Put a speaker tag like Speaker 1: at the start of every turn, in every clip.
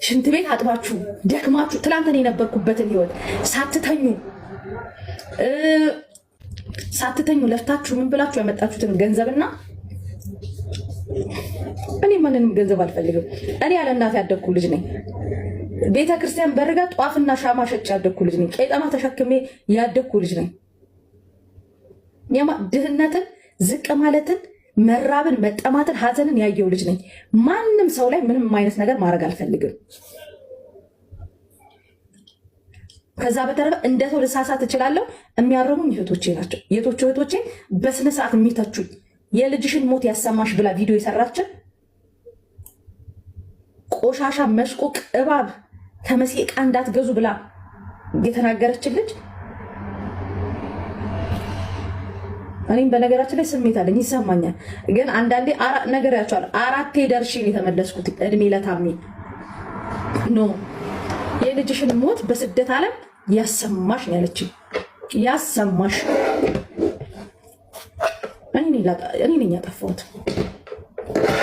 Speaker 1: ሽንት ቤት አጥባችሁ ደክማችሁ ትላንት እኔ የነበርኩበትን ህይወት ሳትተኙ ለፍታችሁ ምን ብላችሁ ያመጣችሁትን ገንዘብና እኔ ማንንም ገንዘብ አልፈልግም። እኔ ያለ እናት ያደግኩ ልጅ ነኝ። ቤተ ክርስቲያን በርጋ ጧፍና ሻማ ሸጭ ያደግኩ ልጅ ነኝ። ቄጠማ ተሸክሜ ያደግኩ ልጅ ነኝ። ድህነትን፣ ዝቅ ማለትን፣ መራብን፣ መጠማትን፣ ሀዘንን ያየው ልጅ ነኝ። ማንም ሰው ላይ ምንም አይነት ነገር ማድረግ አልፈልግም። ከዛ በተረፈ እንደ ሰው ልሳሳት እችላለሁ። የሚያረሙኝ እህቶቼ ናቸው። የቶቹ እህቶቼ በስነ ስርዓት የሚተቹኝ የልጅሽን ሞት ያሰማሽ ብላ ቪዲዮ የሰራችን ቆሻሻ መሽቆቅ እባብ ከመሲ ዕቃ እንዳትገዙ ብላ የተናገረችን ልጅ እኔም በነገራችን ላይ ስሜት አለኝ፣ ይሰማኛል። ግን አንዳንዴ ነገር ያቸዋል። 4 ደርሼ ነው የተመለስኩት። እድሜ ለታሚ ኖ የልጅሽን ሞት በስደት ዓለም ያሰማሽ ነው ያለችኝ። ያሰማሽ እኔ ነኝ ያጠፋሁት።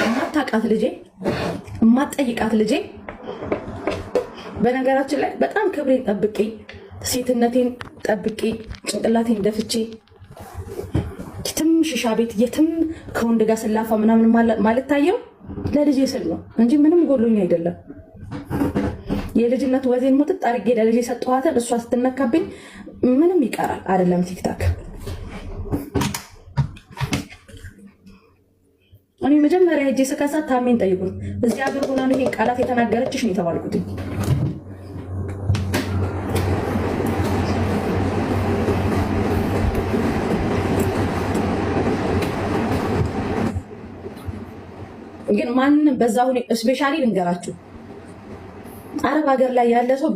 Speaker 1: የማታውቃት ልጄ፣ የማትጠይቃት ልጄ። በነገራችን ላይ በጣም ክብሬን ጠብቄ ሴትነቴን ጠብቄ ጭንቅላቴን ደፍቼ የትም ሽሻ ቤት የትም ከወንድ ጋር ስላፋ ምናምን ማለት ታየው ለልጄ ስል ነው እንጂ ምንም ጎሎኝ አይደለም። የልጅነት ወዜን ሙጥጥ አድርጌ ለልጄ ሰጠኋትን። እሷ ስትነካብኝ ምንም ይቀራል አይደለም። ቲክታክ እኔ መጀመሪያ ሄጄ ስከሳት ታሜን ጠይቁት። እዚህ ሀገር ሆና ነው ይሄን ቃላት የተናገረችሽ ነው የተባልኩት። ግን ማንም በዛው ስፔሻሊ ልንገራችሁ፣ አረብ ሀገር ላይ ያለ ሰው